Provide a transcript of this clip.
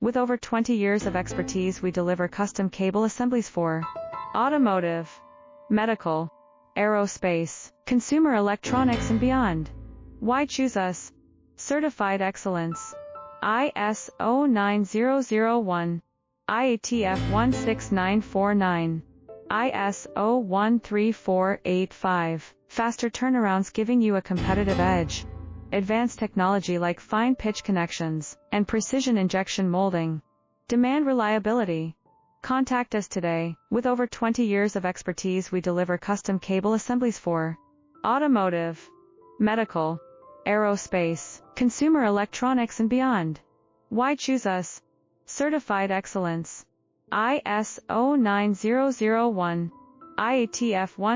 With over 20 years of expertise, we deliver custom cable assemblies for automotive, medical, aerospace, consumer electronics, and beyond. Why choose us? Certified excellence. ISO 9001, IATF 16949, ISO 13485. Faster turnarounds, giving you a competitive edge. Advanced technology like fine pitch connections and precision injection molding. Demand reliability. Contact us today. With over 20 years of expertise, we deliver custom cable assemblies for automotive, medical, aerospace, consumer electronics, and beyond. Why choose us? Certified excellence. ISO 9001, IATF 1